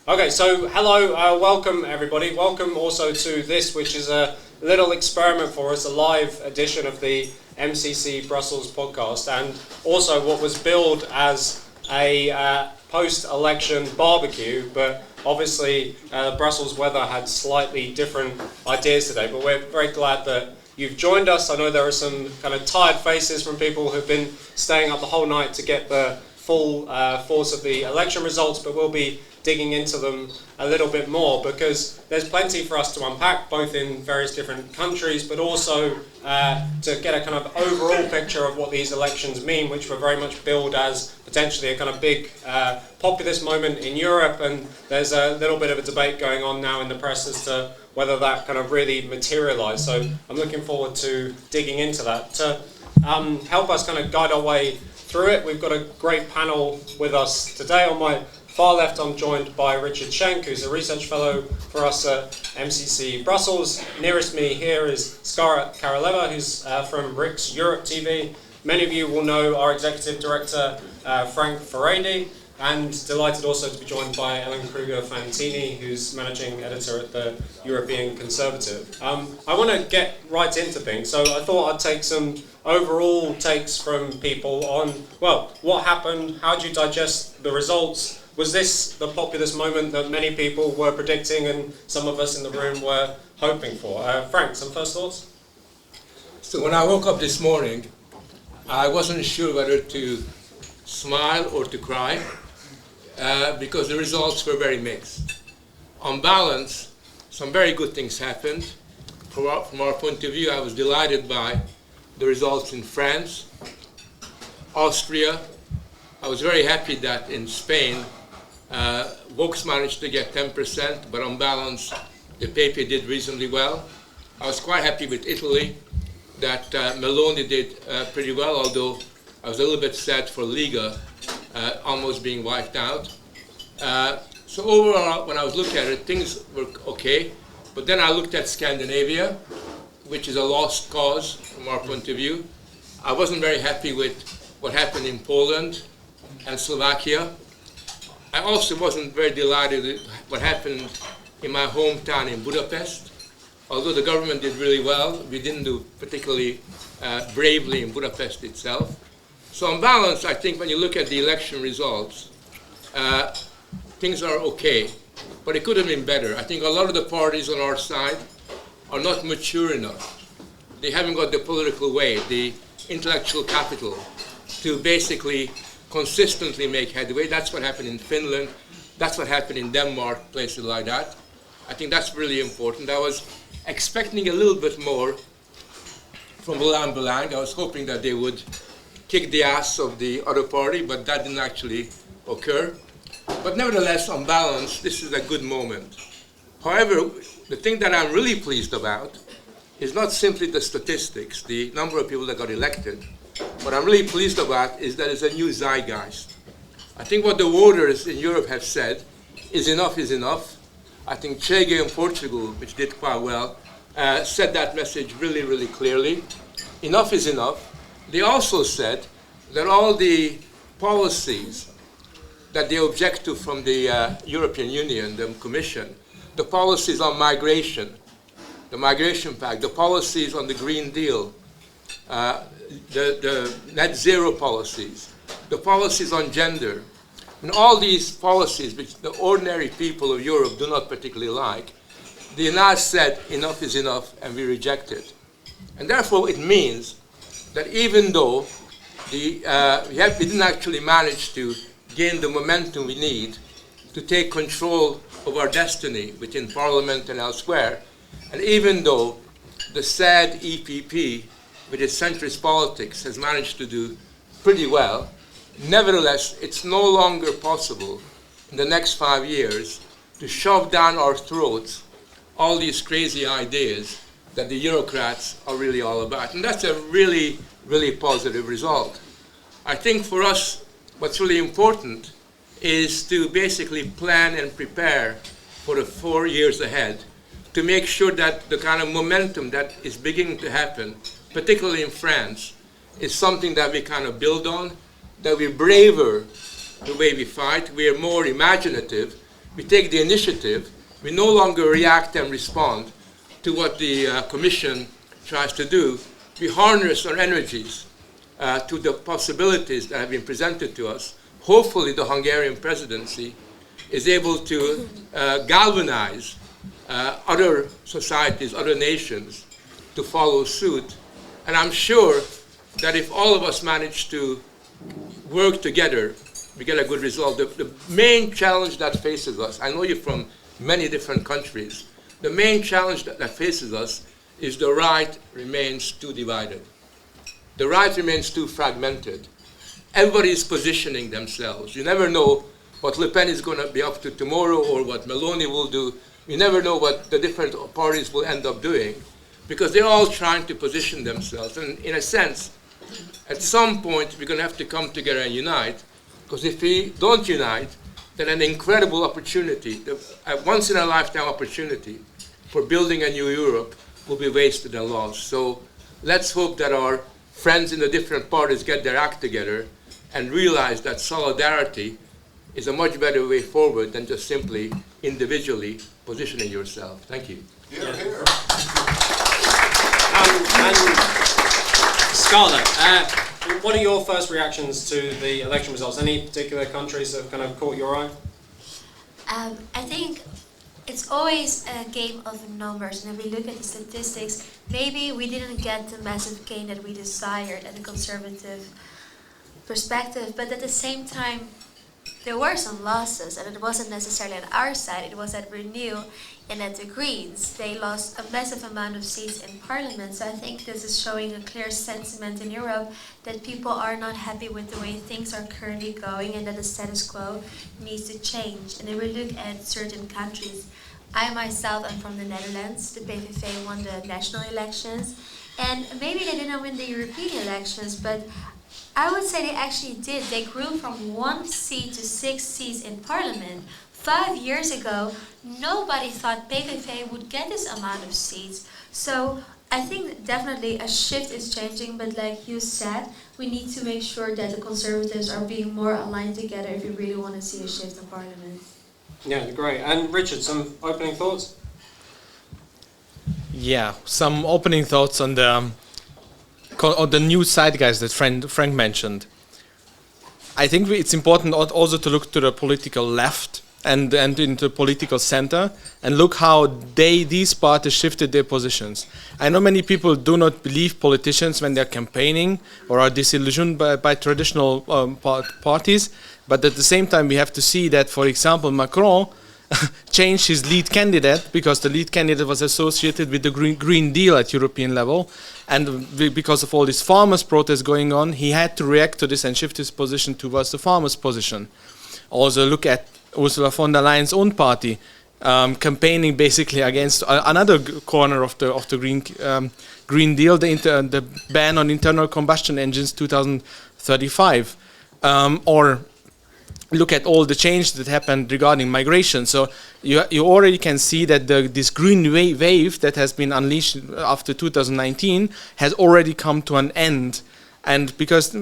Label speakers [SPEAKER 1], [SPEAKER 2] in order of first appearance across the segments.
[SPEAKER 1] Okay, so hello, welcome everybody. Welcome also to this, which is a little experiment for us, a live edition of the MCC Brussels podcast, and also what was billed as a post-election barbecue, but obviously Brussels weather had slightly different ideas today, but we're very glad that you've joined us. I know there are some kind of tired faces from people who've been staying up the whole night to get the full force of the election results, but we'll be digging into them a little bit more because there's plenty for us to unpack, both in various different countries, but also to get a kind of overall picture of what these elections mean, which were very much billed as potentially a kind of big populist moment in Europe, and there's a little bit of a debate going on now in the press as to whether that kind of really materialised. So I'm looking forward to digging into that. To help us kind of guide our way through it, we've got a great panel with us today. On my far left, I'm joined by Schenk, who's a research fellow for us at MCC Brussels. Nearest me here is Scarlett, Karoleva, who's from Riks Europe TV. Many of you will know our executive director, Furedi, and delighted also to be joined by Kryger Fantini, who's managing editor at the European Conservative. I want to get right into things, so I thought I'd take some overall takes from people on, well, what happened, how do you digest the results? Was this the populist moment that many people were predicting and some of us in the room were hoping for? Frank, some first thoughts?
[SPEAKER 2] So when I woke up this morning, I wasn't sure whether to smile or to cry because the results were very mixed. On balance, some very good things happened. From our point of view, I was delighted by the results in France, Austria. I was very happy that in Spain, Vox managed to get 10%, but on balance, the PP did reasonably well. I was quite happy with Italy, that Meloni did pretty well, although I was a little bit sad for Liga almost being wiped out. So overall, when I was looking at it, things were okay. But then I looked at Scandinavia, which is a lost cause from our point of view. I wasn't very happy with what happened in Poland and Slovakia. I also wasn't very delighted with what happened in my hometown in Budapest. Although the government did really well, we didn't do particularly bravely in Budapest itself. So on balance, I think when you look at the election results, things are okay, but it could have been better. I think a lot of the parties on our side are not mature enough. They haven't got the political weight, the intellectual capital to basically consistently make headway. That's what happened in Finland. That's what happened in Denmark, places like that. I think that's really important. I was expecting a little bit more from Belang Belang. I was hoping that they would kick the ass of the other party, but that didn't actually occur. But nevertheless, on balance, this is a good moment. However, the thing that I'm really pleased about is not simply the statistics, the number of people that got elected. What I'm really pleased about is that it's a new zeitgeist. I think what the voters in Europe have said is enough is enough. I think Kryger in Portugal, which did quite well, said that message really, really clearly. Enough is enough. They also said that all the policies that they object to from the European Union, the Commission, the policies on migration, the Migration Pact, the policies on the Green Deal, the net zero policies, the policies on gender, and all these policies which the ordinary people of Europe do not particularly like, they now said enough is enough and we reject it. And therefore it means that even though we didn't actually manage to gain the momentum we need to take control of our destiny within Parliament and elsewhere, and even though the sad EPP with its centrist politics has managed to do pretty well, nevertheless, it's no longer possible in the next 5 years to shove down our throats all these crazy ideas that the Eurocrats are really all about. And that's a really, really positive result. I think for us, what's really important is to basically plan and prepare for the 4 years ahead to make sure that the kind of momentum that is beginning to happen, particularly in France, is something that we kind of build on, that we're braver the way we fight, we are more imaginative, we take the initiative. We no longer react and respond to what the Commission tries to do. We harness our energies to the possibilities that have been presented to us. Hopefully the Hungarian presidency is able to galvanize other societies, other nations to follow suit. And I'm sure that if all of us manage to work together, we get a good result. The main challenge that faces us, I know you're from many different countries, the main challenge that faces us is the right remains too divided. The right remains too fragmented. Everybody is positioning themselves. You never know what Le Pen is going to be up to tomorrow or what Meloni will do. You never know what the different parties will end up doing because they're all trying to position themselves. And in a sense, at some point, we're going to have to come together and unite, because if we don't unite, then an incredible opportunity, a once-in-a-lifetime opportunity for building a new Europe will be wasted and lost. So let's hope that our friends in the different parties get their act together and realize that solidarity is a much better way forward than just simply individually positioning yourself. Thank you.
[SPEAKER 3] Here, here.
[SPEAKER 1] And Scarlett, what are your first reactions to the election results? Any particular countries that have kind of caught your eye?
[SPEAKER 4] I think it's always a game of numbers, and if we look at the statistics, maybe we didn't get the massive gain that we desired at the Conservative perspective, but at the same time, there were some losses, and it wasn't necessarily on our side, it was at Renew and at the Greens. They lost a massive amount of seats in Parliament, so I think this is showing a clear sentiment in Europe that people are not happy with the way things are currently going and that the status quo needs to change. And if we look at certain countries, I myself am from the Netherlands. The PVV won the national elections, and maybe they didn't win the European elections, but I would say they actually did. They grew from 1 seat to 6 seats in Parliament. 5 years ago, nobody thought PVV would get this amount of seats. So I think definitely a shift is changing, but like you said, we need to make sure that the Conservatives are being more aligned together if we really want to see a shift in Parliament.
[SPEAKER 1] Yeah, great. And Richard, some opening thoughts?
[SPEAKER 5] Yeah, some opening thoughts on the new Zeitgeist that Frank mentioned. I think it's important also to look to the political left and into the political center and look how these parties shifted their positions. I know many people do not believe politicians when they're campaigning or are disillusioned by traditional parties, but at the same time we have to see that, for example, Macron changed his lead candidate because the lead candidate was associated with the Green Deal at European level, and because of all these farmers' protests going on, he had to react to this and shift his position towards the farmers' position. Also look at Ursula von der Leyen's own party, campaigning basically against another corner of the Green Deal, the ban on internal combustion engines 2035, or look at all the change that happened regarding migration. So you already can see that this green wave that has been unleashed after 2019 has already come to an end. And because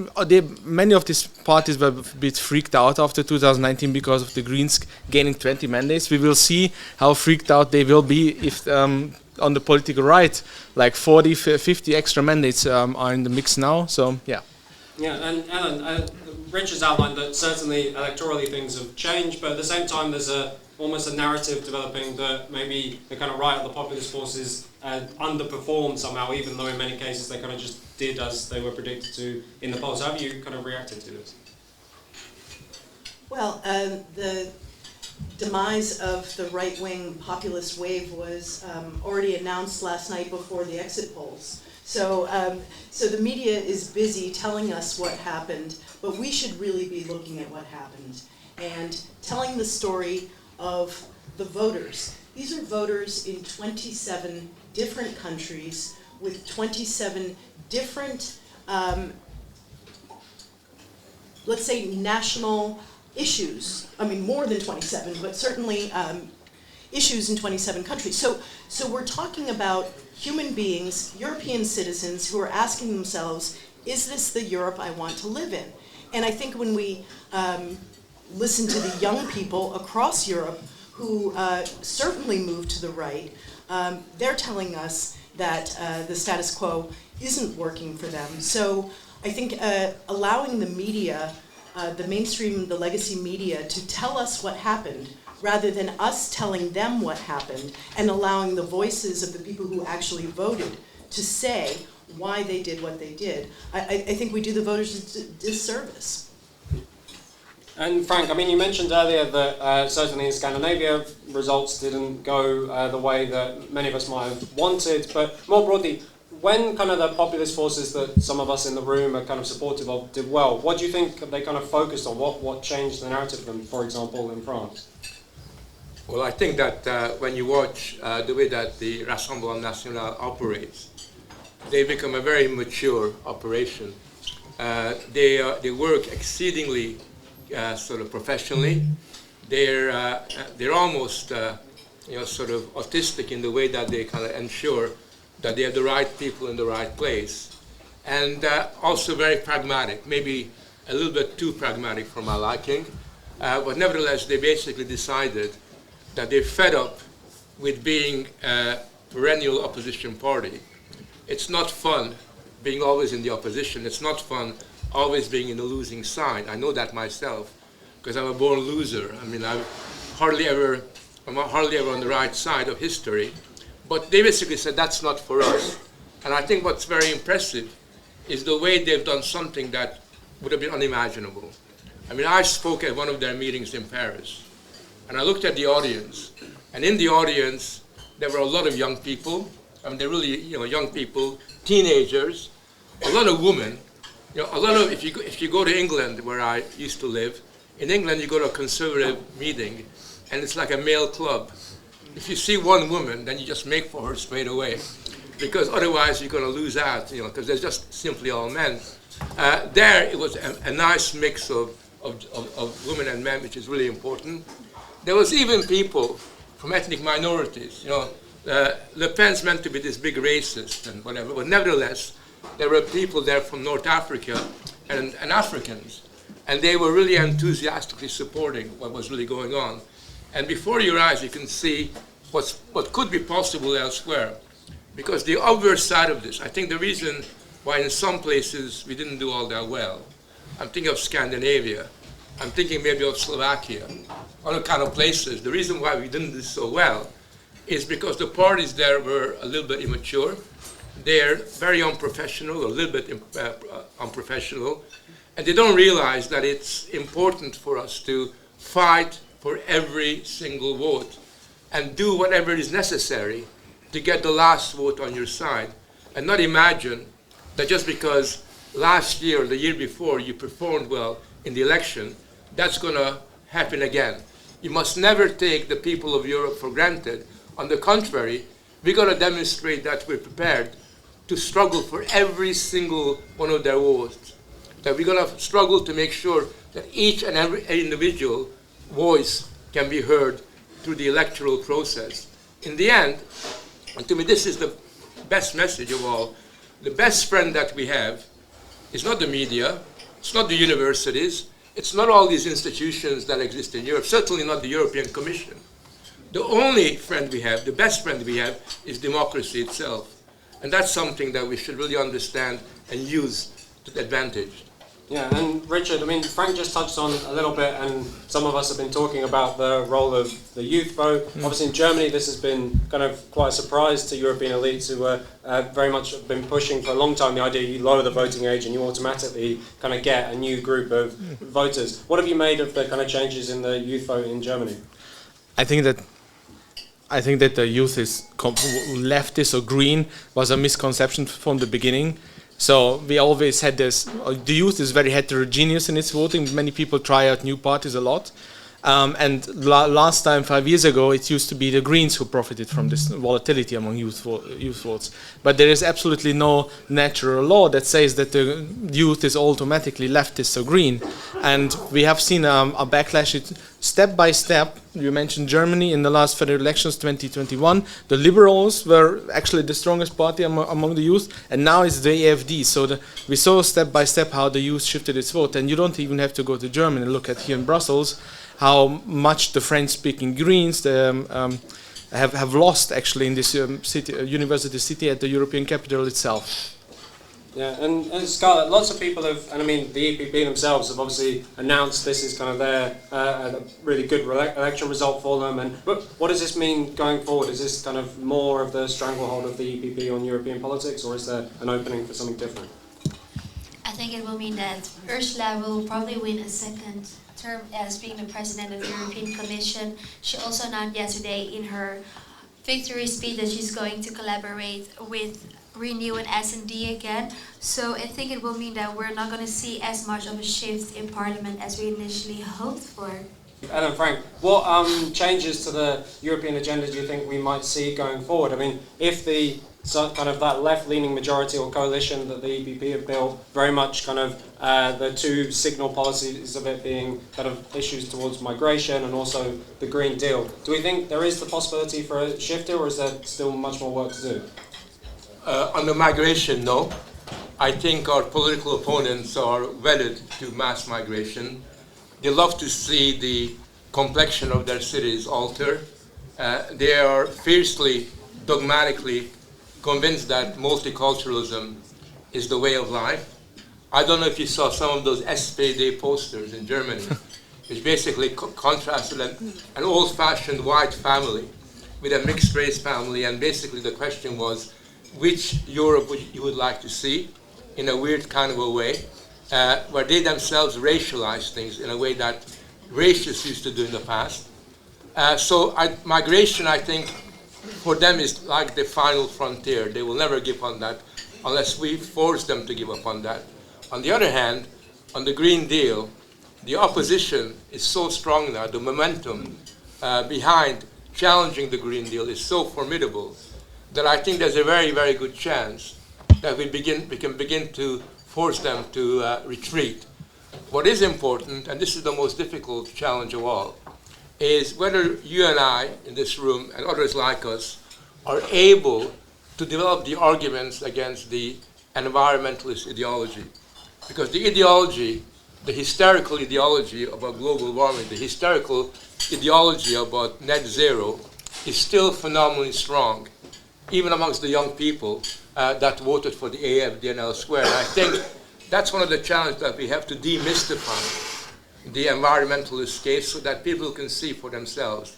[SPEAKER 5] many of these parties were a bit freaked out after 2019 because of the Greens gaining 20 mandates, we will see how freaked out they will be if on the political right, like 40, 50 extra mandates are in the mix now. So, yeah.
[SPEAKER 1] Yeah, and Ellen, Richard's outlined that certainly electorally things have changed, but at the same time there's almost a narrative developing that maybe the kind of right of the populist forces underperformed somehow, even though in many cases they kind of just did as they were predicted to in the polls. How have you kind of reacted to this?
[SPEAKER 6] Well, the demise of the right-wing populist wave was already announced last night before the exit polls. So the media is busy telling us what happened, but we should really be looking at what happened and telling the story of the voters. These are voters in 27 different countries with 27 different, let's say, national issues. I mean, more than 27, but certainly issues in 27 countries. So we're talking about human beings, European citizens, who are asking themselves, is this the Europe I want to live in? And I think when we listen to the young people across Europe who certainly moved to the right, they're telling us that the status quo isn't working for them. So I think allowing the media, the mainstream, the legacy media, to tell us what happened, rather than us telling them what happened, and allowing the voices of the people who actually voted to say why they did what they did, I think we do the voters a disservice.
[SPEAKER 1] And Frank, I mean, you mentioned earlier that certainly in Scandinavia, results didn't go the way that many of us might have wanted, but more broadly, when kind of the populist forces that some of us in the room are kind of supportive of did well, what do you think they kind of focused on? What changed the narrative of them, for example, in France?
[SPEAKER 2] Well, I think that when you watch the way that the Rassemblement National operates, they become a very mature operation. They work exceedingly sort of professionally. They're almost sort of autistic in the way that they kind of ensure that they have the right people in the right place, and also very pragmatic, maybe a little bit too pragmatic for my liking, but nevertheless they basically decided that they're fed up with being a perennial opposition party. It's not fun being always in the opposition. It's not fun always being in the losing side. I know that myself, because I'm a born loser. I mean, I'm hardly ever on the right side of history. But they basically said that's not for us. And I think what's very impressive is the way they've done something that would have been unimaginable. I mean, I spoke at one of their meetings in Paris, and I looked at the audience, and in the audience there were a lot of young people. I mean, they're really young people, teenagers, a lot of women. A lot of, if you go to England, where I used to live, in England you go to a conservative meeting, and it's like a male club. If you see one woman, then you just make for her straight away, because otherwise you're going to lose out, because they're just simply all men. There it was a nice mix of women and men, which is really important. There was even people from ethnic minorities. Le Pen's meant to be this big racist and whatever, but nevertheless, there were people there from North Africa and Africans, and they were really enthusiastically supporting what was really going on. And before your eyes, you can see what could be possible elsewhere. Because the obverse side of this, I think the reason why in some places we didn't do all that well, I'm thinking of Scandinavia, I'm thinking maybe of Slovakia, other kind of places. The reason why we didn't do so well is because the parties there were a little bit immature. They're very unprofessional, a little bit unprofessional, and they don't realize that it's important for us to fight for every single vote and do whatever is necessary to get the last vote on your side, and not imagine that just because last year or the year before you performed well in the election, that's going to happen again. You must never take the people of Europe for granted. On the contrary, we're going to demonstrate that we're prepared to struggle for every single one of their votes. That we're going to struggle to make sure that each and every individual voice can be heard through the electoral process. In the end, and to me this is the best message of all, the best friend that we have is not the media, it's not the universities, it's not all these institutions that exist in Europe, certainly not the European Commission. The only friend we have, the best friend we have, is democracy itself. And that's something that we should really understand and use to the advantage.
[SPEAKER 1] Yeah, and Richard, I mean, Frank just touched on a little bit, and some of us have been talking about the role of the youth vote. Obviously in Germany this has been kind of quite a surprise to European elites who were very much been pushing for a long time the idea you lower the voting age and you automatically kind of get a new group of voters. What have you made of the kind of changes in the youth vote in Germany?
[SPEAKER 5] I think that the youth is leftist or green was a misconception from the beginning. So we always had this, the youth is very heterogeneous in its voting. Many people try out new parties a lot. And last time, 5 years ago, it used to be the Greens who profited from this volatility among youth votes. But there is absolutely no natural law that says that the youth is automatically leftist or green. And we have seen a backlash step by step. You mentioned Germany in the last federal elections, 2021. The Liberals were actually the strongest party among the youth, and now it's the AfD. So we saw step by step how the youth shifted its vote. And you don't even have to go to Germany and look at here in Brussels. how much the French-speaking Greens have lost actually in this university city at the European capital itself.
[SPEAKER 1] Yeah, and Scarlett, lots of people have, and I mean the EPP themselves have obviously announced this is kind of their a really good election result for them. And what does this mean going forward? Is this kind of more of the stranglehold of the EPP on European politics, or is there an opening for something different?
[SPEAKER 4] I think it will mean that Ursula will probably win a second term as being the president of the European Commission. She also announced yesterday in her victory speech that she's going to collaborate with Renew and S&D again. So I think it will mean that we're not going to see as much of a shift in Parliament as we initially hoped for.
[SPEAKER 1] And then Frank, what changes to the European agenda do you think we might see going forward? I mean, if the kind of that left-leaning majority or coalition that the EPP have built, very much kind of the two signal policies of it being kind of issues towards migration and also the Green Deal, do we think there is the possibility for a shift here, or is there still much more work to do?
[SPEAKER 2] On the migration, no. I think our political opponents are wedded to mass migration. They love to see the complexion of their cities alter. They are fiercely, dogmatically convinced that multiculturalism is the way of life. I don't know if you saw some of those SPD posters in Germany, which basically contrasted an old-fashioned white family with a mixed-race family, and basically the question was, which Europe you would like to see, in a weird kind of a way, where they themselves racialize things in a way that racists used to do in the past. Migration, I think, for them is like the final frontier. They will never give on that unless we force them to give up on that. On the other hand, on the Green Deal, the opposition is so strong now, the momentum behind challenging the Green Deal is so formidable that I think there's a very, very good chance that we can begin to force them to retreat. What is important, and this is the most difficult challenge of all, is whether you and I in this room and others like us are able to develop the arguments against the environmentalist ideology. Because the ideology, the hysterical ideology about global warming, the hysterical ideology about net zero is still phenomenally strong, even amongst the young people that voted for the AFD and elsewhere. And I think that's one of the challenges that we have to demystify the environmentalist case so that people can see for themselves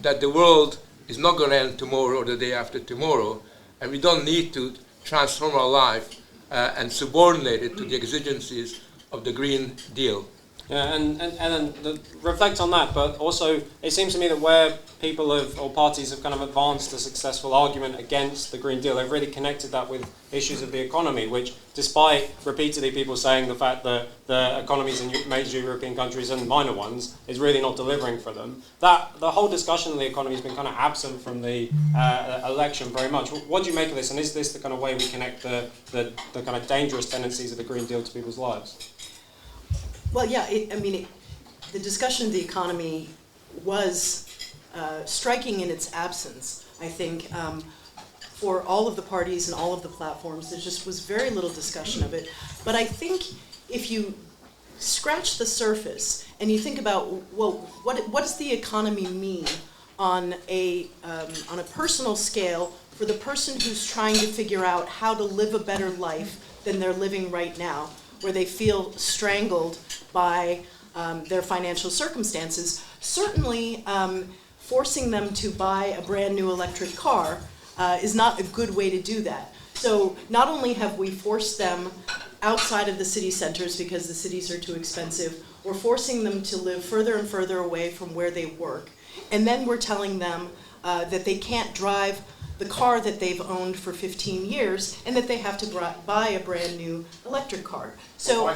[SPEAKER 2] that the world is not going to end tomorrow or the day after tomorrow, and we don't need to transform our life and subordinate it to the exigencies of the Green Deal.
[SPEAKER 1] Yeah, and then reflect on that, but also it seems to me that where people have, or parties have kind of advanced a successful argument against the Green Deal, they've really connected that with issues of the economy, which despite repeatedly people saying the fact that the economies in major European countries and minor ones is really not delivering for them, that the whole discussion of the economy has been kind of absent from the election very much. What do you make of this, and is this the kind of way we connect the kind of dangerous tendencies of the Green Deal to people's lives?
[SPEAKER 6] Well, yeah, the discussion of the economy was striking in its absence, I think, for all of the parties and all of the platforms. There just was very little discussion of it. But I think if you scratch the surface and you think about, well, what does the economy mean on a personal scale for the person who's trying to figure out how to live a better life than they're living right now, where they feel strangled by their financial circumstances. Certainly, forcing them to buy a brand new electric car is not a good way to do that. So not only have we forced them outside of the city centers because the cities are too expensive, we're forcing them to live further and further away from where they work. And then we're telling them that they can't drive the car that they've owned for 15 years and that they have to buy a brand new electric car. So,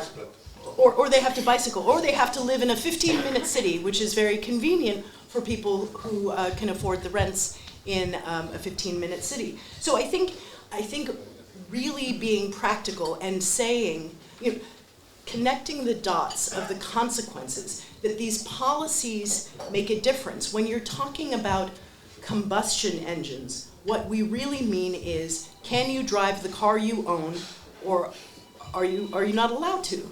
[SPEAKER 6] or they have to bicycle, or they have to live in a 15-minute city, which is very convenient for people who can afford the rents in a 15-minute city. So I think really being practical and saying, connecting the dots of the consequences, that these policies make a difference. When you're talking about combustion engines, what we really mean is, can you drive the car you own, or are you not allowed to?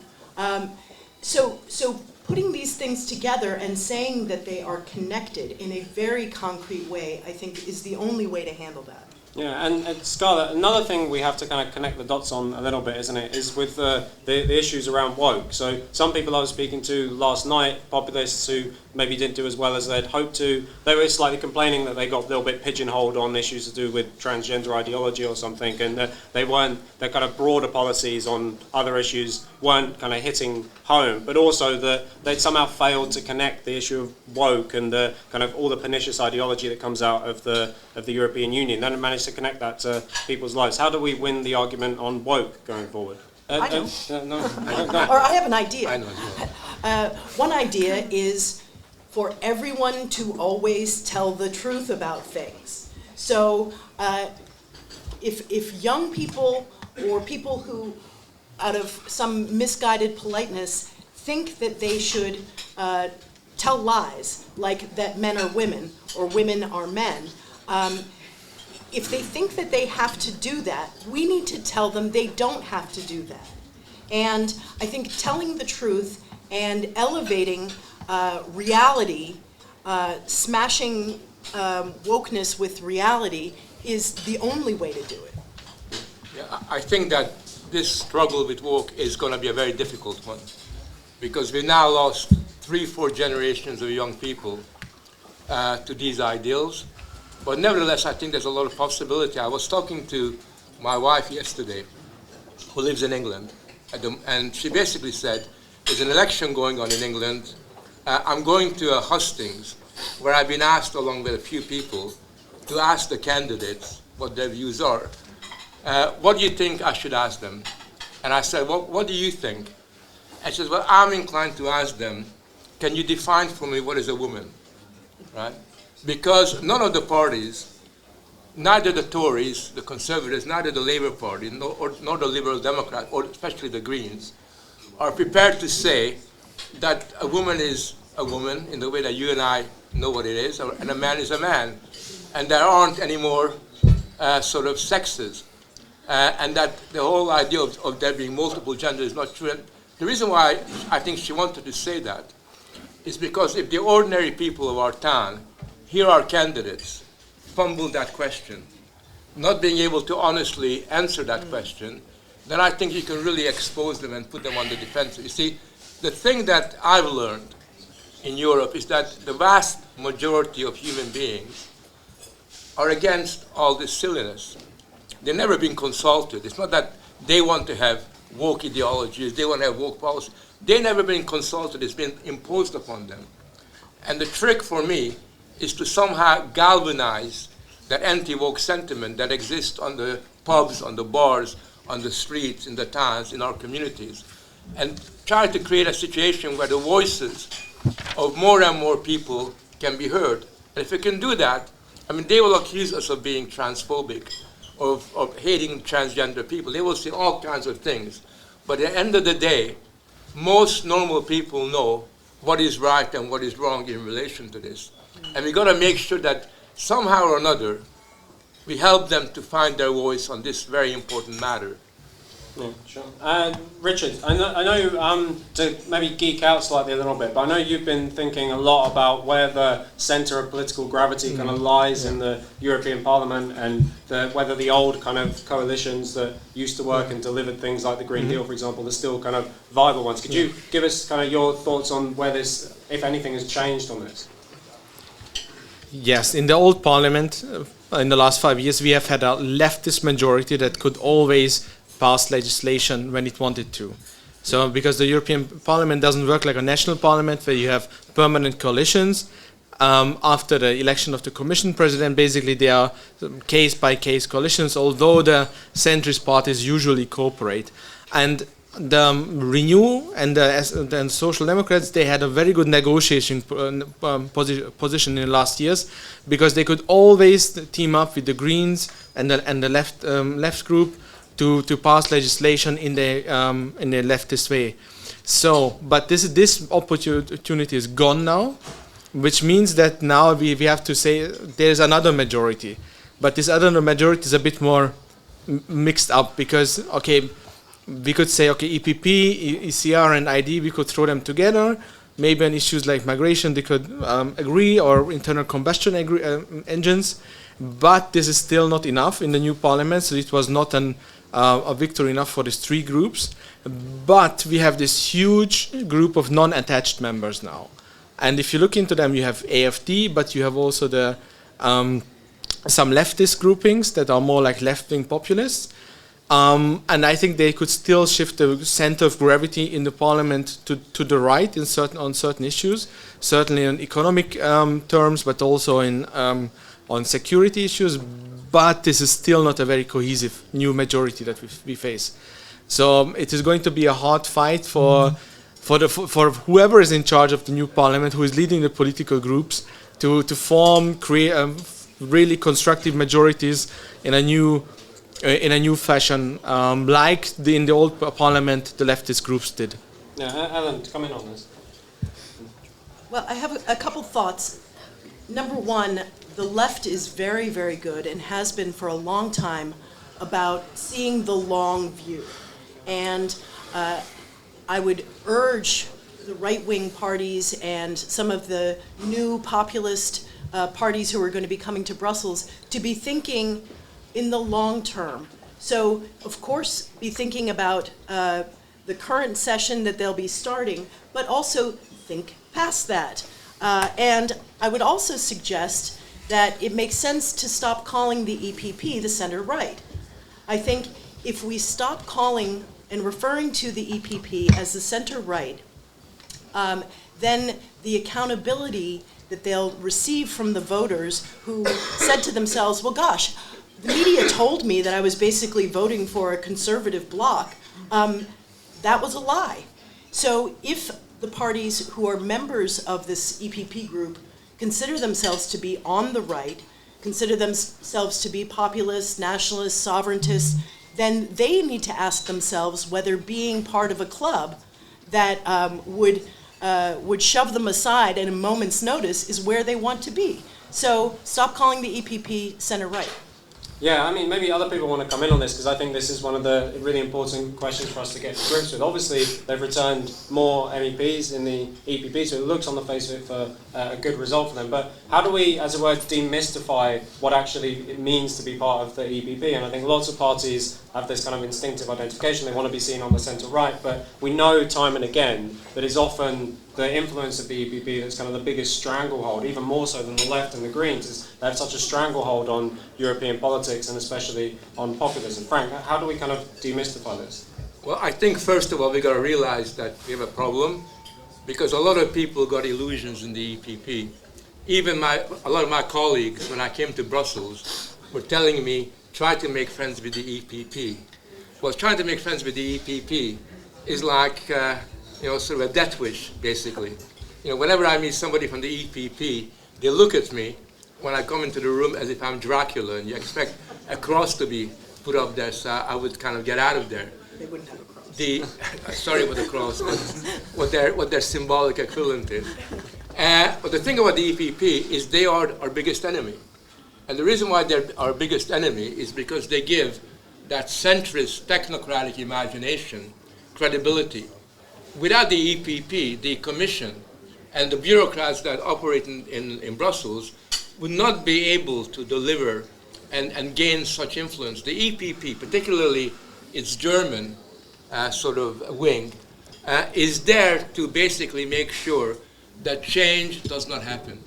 [SPEAKER 6] So putting these things together and saying that they are connected in a very concrete way, I think, is the only way to handle that.
[SPEAKER 1] Yeah, and Scarlett, another thing we have to kind of connect the dots on a little bit, isn't it, is with the issues around woke. So some people I was speaking to last night, populists who maybe didn't do as well as they'd hoped to, they were slightly complaining that they got a little bit pigeonholed on issues to do with transgender ideology or something, and that their kind of broader policies on other issues weren't kind of hitting home, but also that they'd somehow failed to connect the issue of woke and the kind of all the pernicious ideology that comes out of the European Union. They haven't managed to connect that to people's lives. How do we win the argument on woke going forward?
[SPEAKER 6] I know.
[SPEAKER 1] No.
[SPEAKER 6] Or I have an idea.
[SPEAKER 2] I know as well.
[SPEAKER 6] One idea is for everyone to always tell the truth about things. So if young people or people who, out of some misguided politeness, think that they should tell lies, like that men are women or women are men, if they think that they have to do that, we need to tell them they don't have to do that. And I think telling the truth and elevating reality, smashing wokeness with reality is the only way to do it.
[SPEAKER 2] Yeah, I think that this struggle with woke is going to be a very difficult one, because we've now lost 3-4 generations of young people to these ideals. But nevertheless, I think there's a lot of possibility. I was talking to my wife yesterday, who lives in England, and she basically said, there's an election going on in England. I'm going to a hustings where I've been asked, along with a few people, to ask the candidates what their views are. What do you think I should ask them? And I said, what do you think? And she says, well, I'm inclined to ask them, can you define for me what is a woman, right? Because none of the parties, neither the Tories, the Conservatives, neither the Labour Party, nor the Liberal Democrats, or especially the Greens, are prepared to say that a woman is a woman in the way that you and I know what it is, and a man is a man. And there aren't any more sort of sexes. And that the whole idea of there being multiple genders is not true. And the reason why I think she wanted to say that is because if the ordinary people of our town hear our candidates fumble that question, not being able to honestly answer that question, then I think you can really expose them and put them on the defensive. You see, the thing that I've learned in Europe is that the vast majority of human beings are against all this silliness. They've never been consulted. It's not that they want to have woke ideologies, they want to have woke policy. They've never been consulted. It's been imposed upon them. And the trick for me is to somehow galvanize that anti-woke sentiment that exists on the pubs, on the bars, on the streets, in the towns, in our communities, and try to create a situation where the voices of more and more people can be heard. And if we can do that, I mean, they will accuse us of being transphobic, of hating transgender people. They will say all kinds of things. But at the end of the day, most normal people know what is right and what is wrong in relation to this. And we've got to make sure that somehow or another, we help them to find their voice on this very important matter.
[SPEAKER 1] Yeah, sure. Richard, I know to maybe geek out slightly a little bit, but I know you've been thinking a lot about where the centre of political gravity kind of lies in the European Parliament, and whether the old kind of coalitions that used to work and delivered things like the Green Deal, for example, are still kind of viable ones. Could you give us kind of your thoughts on where this, if anything, has changed on this?
[SPEAKER 5] Yes, in the old Parliament, in the last 5 years, we have had a leftist majority that could always pass legislation when it wanted to. So because the European Parliament doesn't work like a national parliament where you have permanent coalitions, after the election of the Commission President, basically they are case-by-case coalitions, although the centrist parties usually cooperate. And the Renew and the Social Democrats, they had a very good negotiation position in the last years, because they could always team up with the Greens and the left group to pass legislation in the leftist way. So, but this opportunity is gone now, which means that now we have to say there's another majority, but this other majority is a bit more mixed up, because okay, we could say okay, EPP, ECR, and ID, we could throw them together, maybe on issues like migration they could agree, or internal combustion engines, but this is still not enough in the new parliament, so it was not a victory enough for these three groups. But we have this huge group of non-attached members now. And if you look into them, you have AFD, but you have also the some leftist groupings that are more like left-wing populists. And I think they could still shift the center of gravity in the parliament to the right on certain issues, certainly in economic terms, but also on security issues. But this is still not a very cohesive new majority that we face. So it is going to be a hard fight for whoever is in charge of the new parliament, who is leading the political groups, to create really constructive majorities in a new fashion, like in the old parliament the leftist groups did.
[SPEAKER 1] Yeah, Alan, come in on this.
[SPEAKER 6] Well, I have a couple thoughts. Number one, the left is very, very good and has been for a long time about seeing the long view. And I would urge the right-wing parties and some of the new populist parties who are going to be coming to Brussels to be thinking in the long term. So, of course, be thinking about the current session that they'll be starting, but also think past that. And I would also suggest that it makes sense to stop calling the EPP the center-right. I think if we stop calling and referring to the EPP as the center-right, then the accountability that they'll receive from the voters who said to themselves, well, gosh, the media told me that I was basically voting for a conservative bloc. That was a lie. So if the parties who are members of this EPP group consider themselves to be on the right, consider themselves to be populist, nationalist, sovereigntists, then they need to ask themselves whether being part of a club that would shove them aside at a moment's notice is where they want to be. So stop calling the EPP center-right.
[SPEAKER 1] Yeah, I mean, maybe other people want to come in on this, because I think this is one of the really important questions for us to get to grips with. Obviously, they've returned more MEPs in the EPP, so it looks on the face of it for a good result for them. But how do we, as it were, demystify what actually it means to be part of the EPP? And I think lots of parties have this kind of instinctive identification. They want to be seen on the centre-right, but we know time and again that it's often the influence of the EPP that's kind of the biggest stranglehold, even more so than the left and the Greens, is they have such a stranglehold on European politics and especially on populism. Frank, how do we kind of demystify this?
[SPEAKER 2] Well, I think first of all we got to realize that we have a problem, because a lot of people got illusions in the EPP. Even a lot of my colleagues, when I came to Brussels, were telling me, try to make friends with the EPP. Well, trying to make friends with the EPP is like sort of a death wish, basically. Whenever I meet somebody from the EPP, they look at me when I come into the room as if I'm Dracula, and you expect a cross to be put up there, so I would kind of get out of there.
[SPEAKER 6] They wouldn't have a cross.
[SPEAKER 2] Sorry about the cross, but what their symbolic equivalent is. But the thing about the EPP is they are our biggest enemy. And the reason why they're our biggest enemy is because they give that centrist, technocratic imagination credibility. Without the EPP, the Commission and the bureaucrats that operate in Brussels would not be able to deliver and gain such influence. The EPP, particularly its German sort of wing, is there to basically make sure that change does not happen.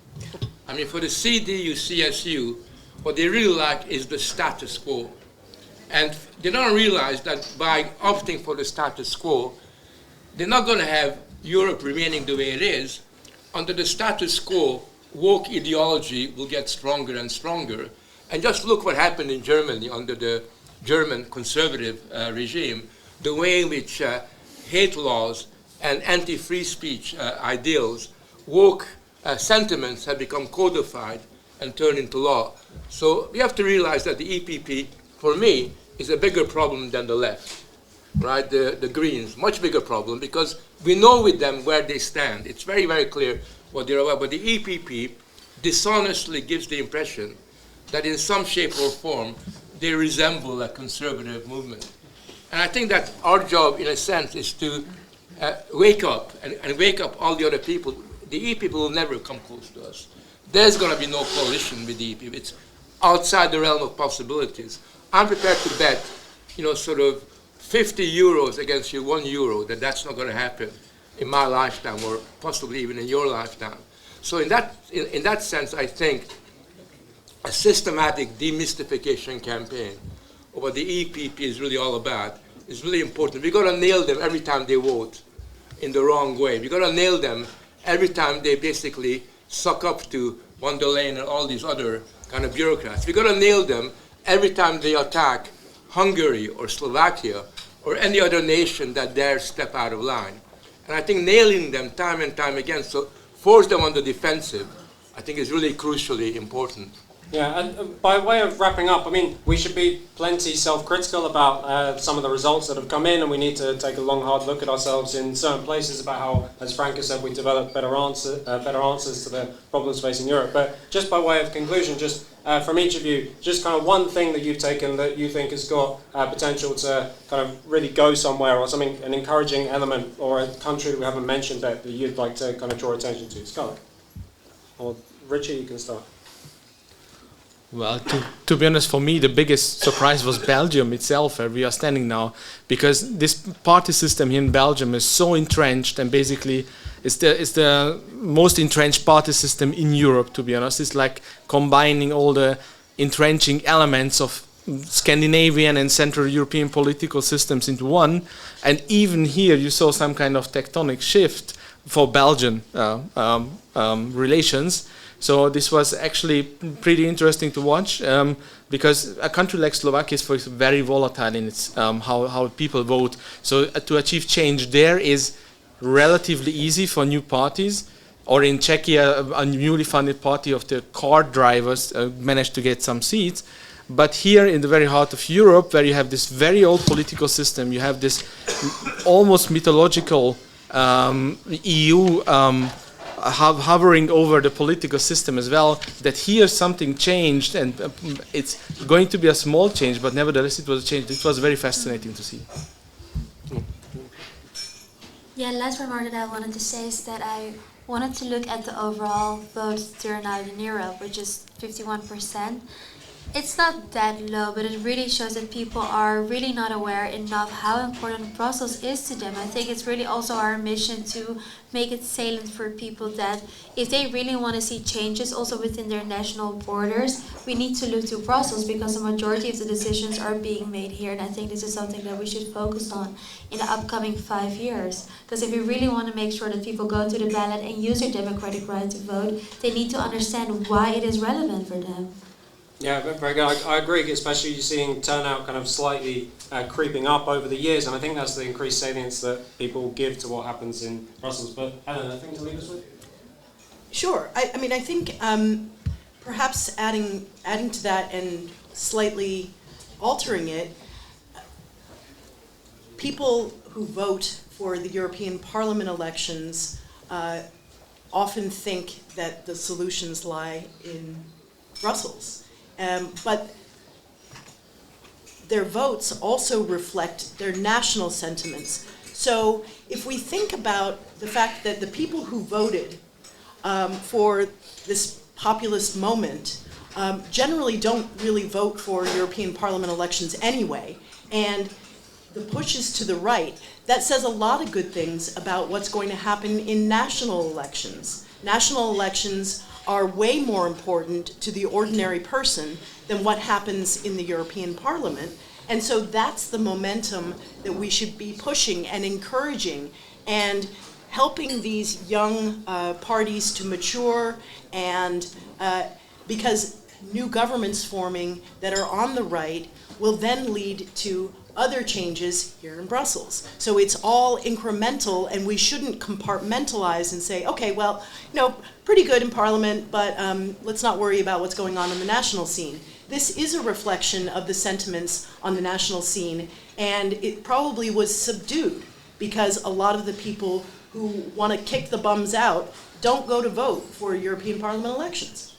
[SPEAKER 2] I mean, for the CDU, CSU, what they really like is the status quo. And they don't realize that by opting for the status quo, they're not going to have Europe remaining the way it is. Under the status quo, woke ideology will get stronger and stronger. And just look what happened in Germany under the German conservative regime, the way in which hate laws and anti-free speech ideals, woke sentiments have become codified and turned into law. So we have to realize that the EPP, for me, is a bigger problem than the left. Right, the Greens, much bigger problem, because we know with them where they stand. It's very, very clear what they're about. But the EPP dishonestly gives the impression that in some shape or form they resemble a conservative movement. And I think that our job, in a sense, is to wake up and wake up all the other people. The EU people will never come close to us. There's going to be no coalition with the EU people. It's outside the realm of possibilities. I'm prepared to bet, sort of 50 euros against you, €1, that's not going to happen in my lifetime, or possibly even in your lifetime. So in that sense, I think a systematic demystification campaign of what the EPP is really all about is really important. We've got to nail them every time they vote in the wrong way. We've got to nail them every time they basically suck up to von der Leyen and all these other kind of bureaucrats. We've got to nail them every time they attack Hungary or Slovakia or any other nation that dares step out of line. And I think nailing them time and time again, so force them on the defensive, I think is really crucially important.
[SPEAKER 1] Yeah, and by way of wrapping up, I mean, we should be plenty self-critical about some of the results that have come in, and we need to take a long, hard look at ourselves in certain places about how, as Frank has said, we develop better answers to the problems facing Europe. But just by way of conclusion, just from each of you, just kind of one thing that you've taken that you think has got potential to kind of really go somewhere, or something, an encouraging element, or a country that we haven't mentioned that you'd like to kind of draw attention to. Scarlett. Or Richie, you can start.
[SPEAKER 5] Well, to be honest, for me, the biggest surprise was Belgium itself, where we are standing now, because this party system here in Belgium is so entrenched, and basically it's the most entrenched party system in Europe, to be honest. It's like combining all the entrenching elements of Scandinavian and Central European political systems into one, and even here you saw some kind of tectonic shift for Belgian relations. So this was actually pretty interesting to watch, because a country like Slovakia is, for example, very volatile in its how people vote. So to achieve change there is relatively easy for new parties. Or in Czechia, a newly funded party of the car drivers managed to get some seats. But here in the very heart of Europe, where you have this very old political system, you have this almost mythological EU hovering over the political system as well, that here something changed, and it's going to be a small change, but nevertheless it was a change. It was very fascinating to see.
[SPEAKER 4] Yeah, last remark that I wanted to say is that I wanted to look at the overall vote turnout in Europe, which is 51%. It's not that low, but it really shows that people are really not aware enough how important Brussels is to them. I think it's really also our mission to make it salient for people that if they really want to see changes also within their national borders, we need to look to Brussels, because the majority of the decisions are being made here. And I think this is something that we should focus on in the upcoming 5 years. Because if we really want to make sure that people go to the ballot and use their democratic right to vote, they need to understand why it is relevant for them.
[SPEAKER 1] Yeah, very good. I agree, especially you're seeing turnout kind of slightly creeping up over the years, and I think that's the increased salience that people give to what happens in Brussels. But Helen, anything to leave us with?
[SPEAKER 6] Sure. I mean, I think perhaps adding to that and slightly altering it, people who vote for the European Parliament elections often think that the solutions lie in Brussels. But their votes also reflect their national sentiments. So if we think about the fact that the people who voted for this populist moment generally don't really vote for European Parliament elections anyway, and the push is to the right, that says a lot of good things about what's going to happen in national elections. National elections are way more important to the ordinary person than what happens in the European Parliament. And so that's the momentum that we should be pushing and encouraging, and helping these young parties to mature, and because new governments forming that are on the right will then lead to other changes here in Brussels. So it's all incremental, and we shouldn't compartmentalize and say, okay, well, pretty good in Parliament, but let's not worry about what's going on in the national scene. This is a reflection of the sentiments on the national scene, and it probably was subdued because a lot of the people who want to kick the bums out don't go to vote for European Parliament elections.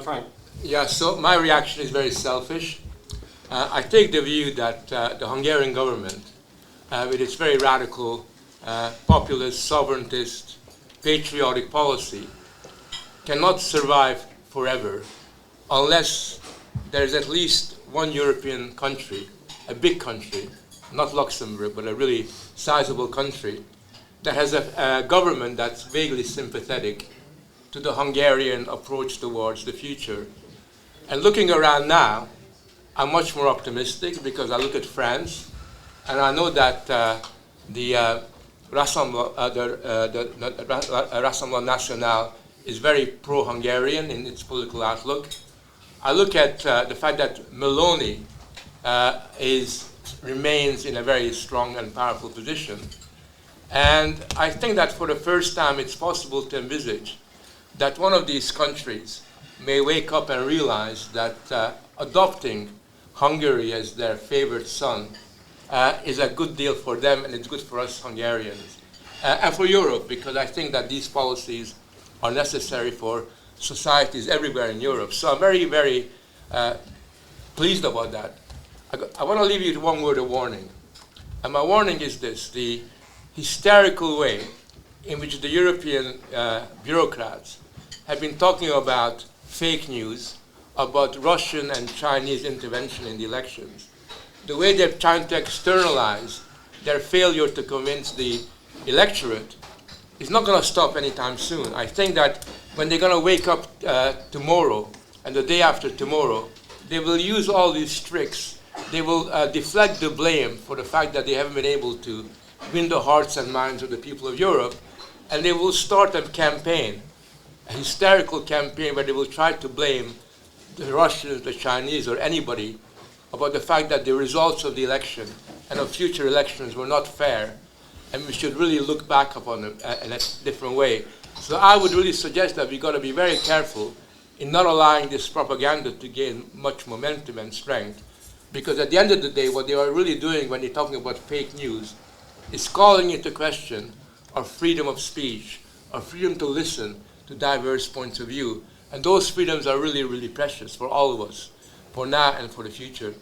[SPEAKER 1] Frank.
[SPEAKER 2] Yeah, so my reaction is very selfish. I take the view that the Hungarian government, with its very radical populist, sovereigntist, patriotic policy cannot survive forever unless there is at least one European country, a big country, not Luxembourg, but a really sizable country, that has a government that's vaguely sympathetic to the Hungarian approach towards the future. And looking around now, I'm much more optimistic because I look at France, and I know that the Rassemblement National is very pro-Hungarian in its political outlook. I look at the fact that Meloni remains in a very strong and powerful position. And I think that for the first time it's possible to envisage that one of these countries may wake up and realize that adopting Hungary as their favorite son is a good deal for them, and it's good for us Hungarians. And for Europe, because I think that these policies are necessary for societies everywhere in Europe. So I'm very, very pleased about that. I want to leave you with one word of warning. And my warning is this: the hysterical way in which the European bureaucrats have been talking about fake news, about Russian and Chinese intervention in the elections, the way they're trying to externalize their failure to convince the electorate is not going to stop anytime soon. I think that when they're going to wake up tomorrow and the day after tomorrow, they will use all these tricks. They will deflect the blame for the fact that they haven't been able to win the hearts and minds of the people of Europe, and they will start a campaign, a hysterical campaign where they will try to blame the Russians, the Chinese, or anybody about the fact that the results of the election and of future elections were not fair, and we should really look back upon them in a different way. So I would really suggest that we've got to be very careful in not allowing this propaganda to gain much momentum and strength, because at the end of the day, what they are really doing when they're talking about fake news is calling into question our freedom of speech, our freedom to listen to diverse points of view. And those freedoms are really, really precious for all of us, for now and for the future.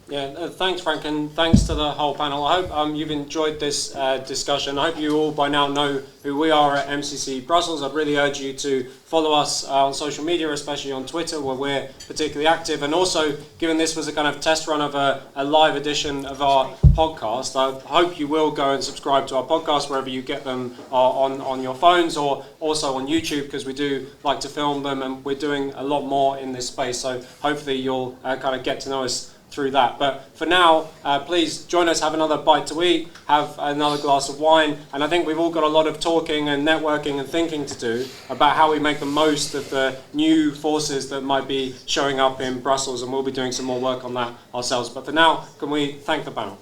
[SPEAKER 1] Yeah, thanks, Frank, and thanks to the whole panel. I hope you've enjoyed this discussion. I hope you all by now know who we are at MCC Brussels. I'd really urge you to follow us on social media, especially on Twitter, where we're particularly active. And also, given this was a kind of test run of a live edition of our podcast, I hope you will go and subscribe to our podcast wherever you get them on your phones, or also on YouTube, because we do like to film them, and we're doing a lot more in this space. So hopefully you'll kind of get to know us through that. But for now, please join us, have another bite to eat, have another glass of wine, and I think we've all got a lot of talking and networking and thinking to do about how we make the most of the new forces that might be showing up in Brussels, and we'll be doing some more work on that ourselves. But for now, can we thank the panel?